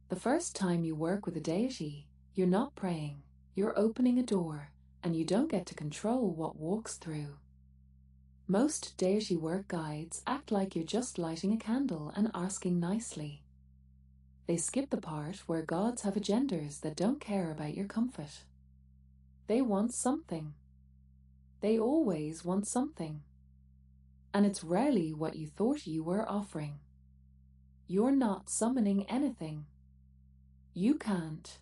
The first time you work with a deity, you're not praying, you're opening a door, and you don't get to control what walks through. Most deity work guides act like you're just lighting a candle and asking nicely. They skip the part where gods have agendas that don't care about your comfort. They want something. They always want something. And it's rarely what you thought you were offering. You're not summoning anything. You can't.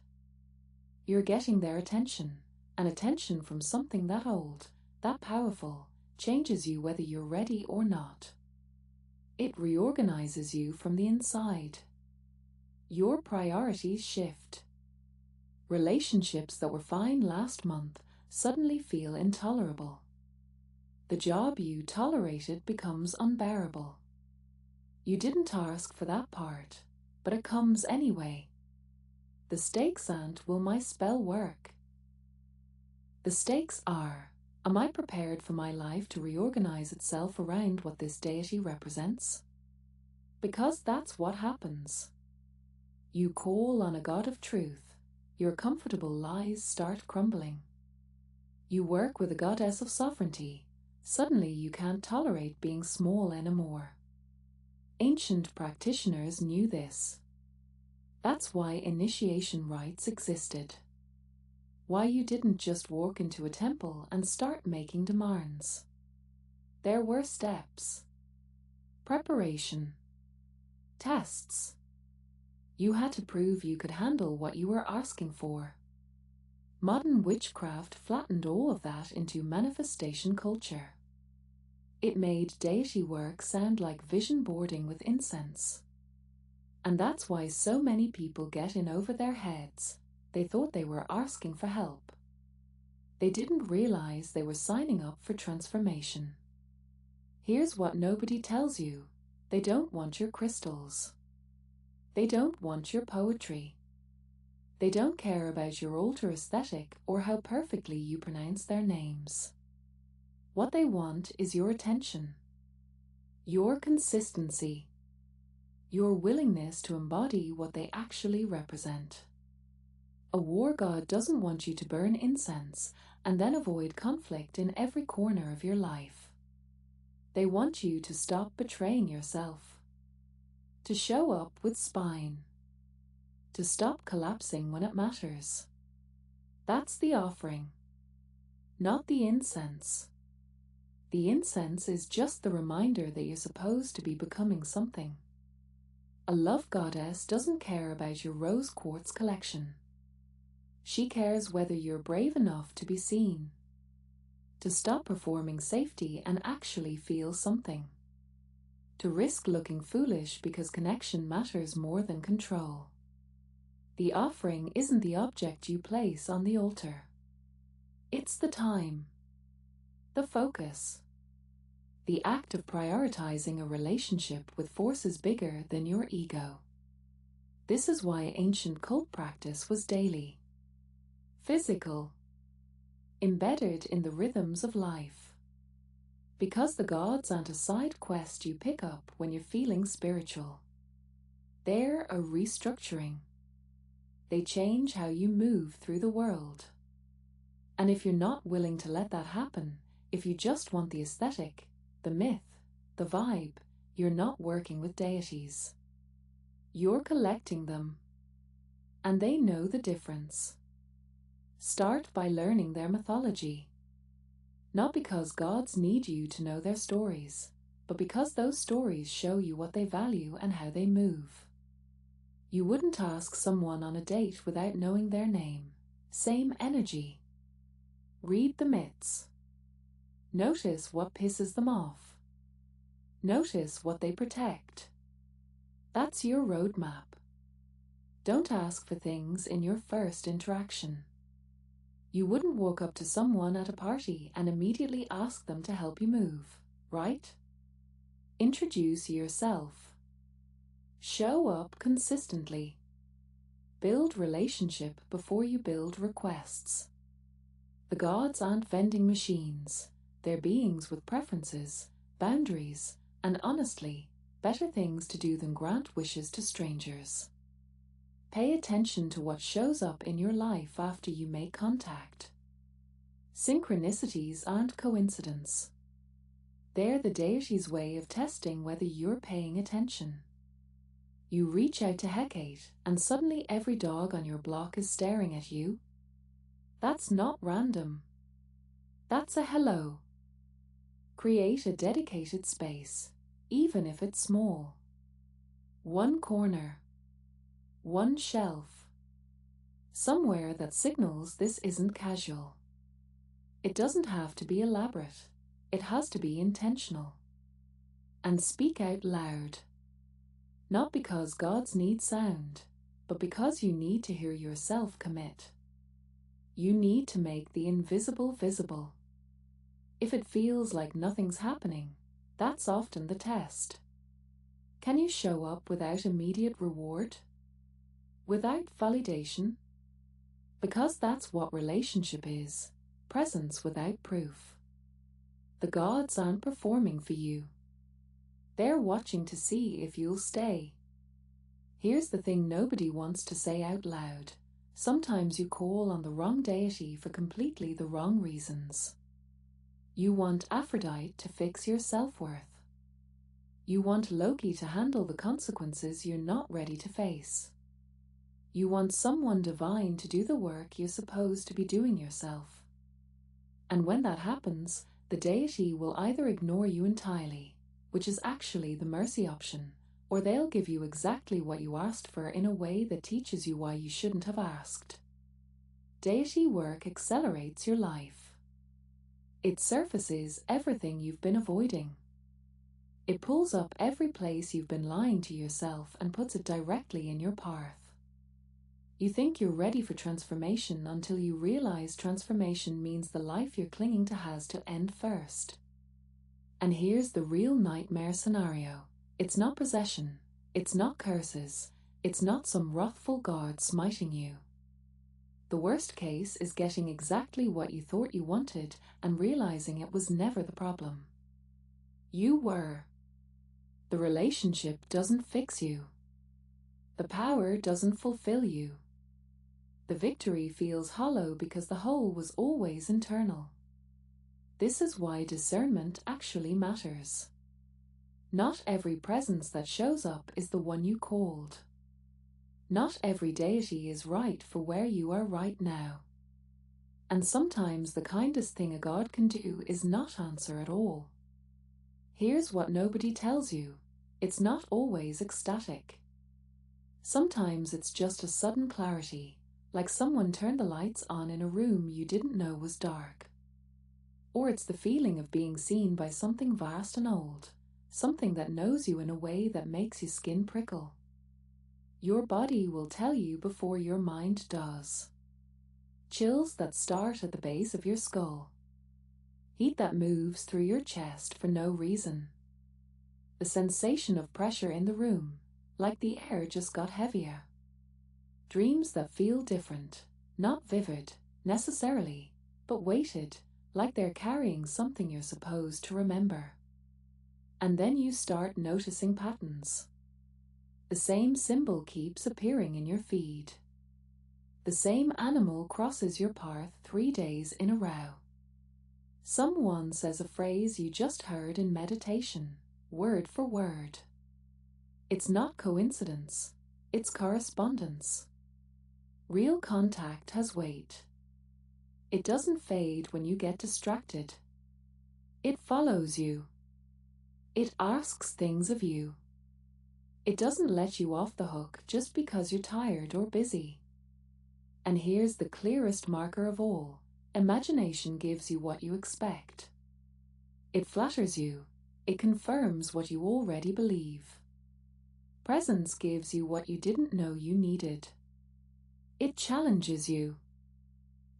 You're getting their attention, and attention from something that old, that powerful, changes you whether you're ready or not. It reorganizes you from the inside. Your priorities shift. Relationships that were fine last month suddenly feel intolerable. The job you tolerated becomes unbearable. You didn't ask for that part, but it comes anyway. The stakes aren't, will my spell work? The stakes are, am I prepared for my life to reorganize itself around what this deity represents? Because that's what happens. You call on a god of truth, your comfortable lies start crumbling. You work with a goddess of sovereignty, suddenly you can't tolerate being small anymore. Ancient practitioners knew this. That's why initiation rites existed. Why you didn't just walk into a temple and start making demands. There were steps. Preparation. Tests. You had to prove you could handle what you were asking for. Modern witchcraft flattened all of that into manifestation culture. It made deity work sound like vision boarding with incense. And that's why so many people get in over their heads. They thought they were asking for help. They didn't realize they were signing up for transformation. Here's what nobody tells you. They don't want your crystals. They don't want your poetry. They don't care about your altar aesthetic or how perfectly you pronounce their names. What they want is your attention, your consistency, your willingness to embody what they actually represent. A war god doesn't want you to burn incense and then avoid conflict in every corner of your life. They want you to stop betraying yourself, to show up with spine, to stop collapsing when it matters. That's the offering, not the incense. The incense is just the reminder that you're supposed to be becoming something. A love goddess doesn't care about your rose quartz collection. She cares whether you're brave enough to be seen, to stop performing safety and actually feel something, to risk looking foolish because connection matters more than control. The offering isn't the object you place on the altar. It's the time, the focus, the act of prioritizing a relationship with forces bigger than your ego. This is why ancient cult practice was daily, physical, embedded in the rhythms of life. Because the gods aren't a side quest you pick up when you're feeling spiritual. They're a restructuring. They change how you move through the world. And if you're not willing to let that happen, if you just want the aesthetic, the myth, the vibe, you're not working with deities. You're collecting them. And they know the difference. Start by learning their mythology. Not because gods need you to know their stories, but because those stories show you what they value and how they move. You wouldn't ask someone on a date without knowing their name. Same energy. Read the myths. Notice what pisses them off. Notice what they protect. That's your roadmap. Don't ask for things in your first interaction. You wouldn't walk up to someone at a party and immediately ask them to help you move, right? Introduce yourself. Show up consistently. Build relationship before you build requests. The gods aren't vending machines. They're beings with preferences, boundaries, and honestly, better things to do than grant wishes to strangers. Pay attention to what shows up in your life after you make contact. Synchronicities aren't coincidence. They're the deity's way of testing whether you're paying attention. You reach out to Hecate, and suddenly every dog on your block is staring at you. That's not random. That's a hello. Create a dedicated space, even if it's small. One corner. One shelf. Somewhere that signals this isn't casual. It doesn't have to be elaborate. It has to be intentional. And speak out loud. Not because gods need sound, but because you need to hear yourself commit. You need to make the invisible visible. If it feels like nothing's happening, that's often the test. Can you show up without immediate reward? Without validation? Because that's what relationship is, presence without proof. The gods aren't performing for you. They're watching to see if you'll stay. Here's the thing nobody wants to say out loud. Sometimes you call on the wrong deity for completely the wrong reasons. You want Aphrodite to fix your self-worth. You want Loki to handle the consequences you're not ready to face. You want someone divine to do the work you're supposed to be doing yourself. And when that happens, the deity will either ignore you entirely, which is actually the mercy option, or they'll give you exactly what you asked for in a way that teaches you why you shouldn't have asked. Deity work accelerates your life. It surfaces everything you've been avoiding. It pulls up every place you've been lying to yourself and puts it directly in your path. You think you're ready for transformation until you realize transformation means the life you're clinging to has to end first. And here's the real nightmare scenario. It's not possession. It's not curses. It's not some wrathful god smiting you. The worst case is getting exactly what you thought you wanted and realizing it was never the problem. You were. The relationship doesn't fix you. The power doesn't fulfill you. The victory feels hollow because the hole was always internal. This is why discernment actually matters. Not every presence that shows up is the one you called. Not every deity is right for where you are right now. And sometimes the kindest thing a god can do is not answer at all. Here's what nobody tells you. It's not always ecstatic. Sometimes it's just a sudden clarity, like someone turned the lights on in a room you didn't know was dark. Or it's the feeling of being seen by something vast and old, something that knows you in a way that makes your skin prickle. Your body will tell you before your mind does. Chills that start at the base of your skull. Heat that moves through your chest for no reason. The sensation of pressure in the room, like the air just got heavier. Dreams that feel different, not vivid, necessarily, but weighted, like they're carrying something you're supposed to remember. And then you start noticing patterns. The same symbol keeps appearing in your feed. The same animal crosses your path 3 days in a row. Someone says a phrase you just heard in meditation, word for word. It's not coincidence, it's correspondence. Real contact has weight. It doesn't fade when you get distracted. It follows you. It asks things of you. It doesn't let you off the hook just because you're tired or busy. And here's the clearest marker of all. Imagination gives you what you expect. It flatters you. It confirms what you already believe. Presence gives you what you didn't know you needed. It challenges you.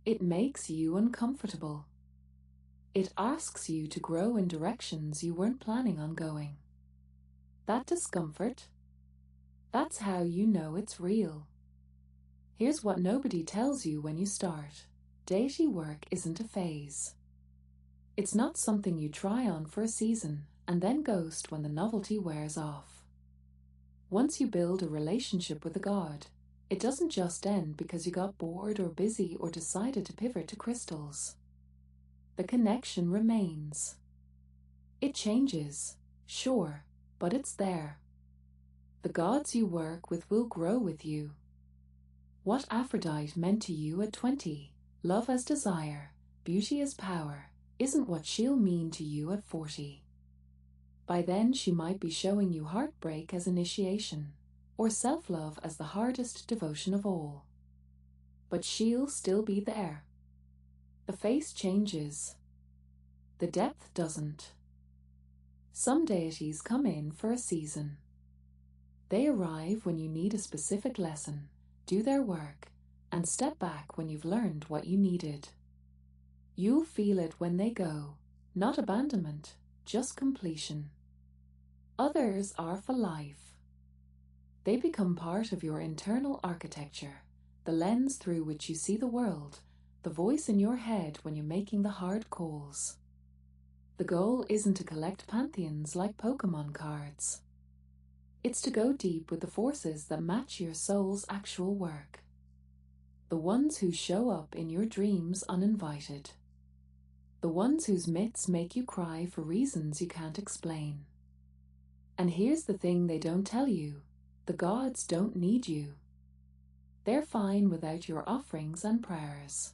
It makes you uncomfortable. It asks you to grow in directions you weren't planning on going. That discomfort, that's how you know it's real. Here's what nobody tells you when you start. Deity work isn't a phase. It's not something you try on for a season and then ghost when the novelty wears off. Once you build a relationship with a god, It doesn't just end because you got bored or busy or decided to pivot to crystals. The connection remains. It changes, sure, but it's there. The gods you work with will grow with you. What Aphrodite meant to you at 20, love as desire, beauty as power, isn't what she'll mean to you at 40. By then she might be showing you heartbreak as initiation, or self-love as the hardest devotion of all. But she'll still be there. The face changes. The depth doesn't. Some deities come in for a season. They arrive when you need a specific lesson, do their work, and step back when you've learned what you needed. You'll feel it when they go, not abandonment, just completion. Others are for life. They become part of your internal architecture, the lens through which you see the world, the voice in your head when you're making the hard calls. The goal isn't to collect pantheons like Pokemon cards. It's to go deep with the forces that match your soul's actual work. The ones who show up in your dreams uninvited. The ones whose myths make you cry for reasons you can't explain. And here's the thing they don't tell you. The gods don't need you. They're fine without your offerings and prayers.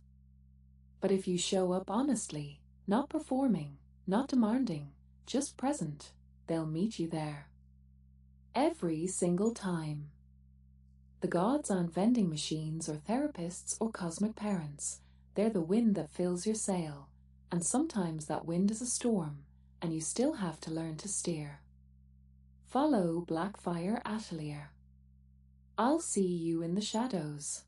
But if you show up honestly, not performing, not demanding, just present, they'll meet you there. Every single time. The gods aren't vending machines or therapists or cosmic parents. They're the wind that fills your sail, and sometimes that wind is a storm, and you still have to learn to steer. Follow Blackfire Atelier. I'll see you in the shadows.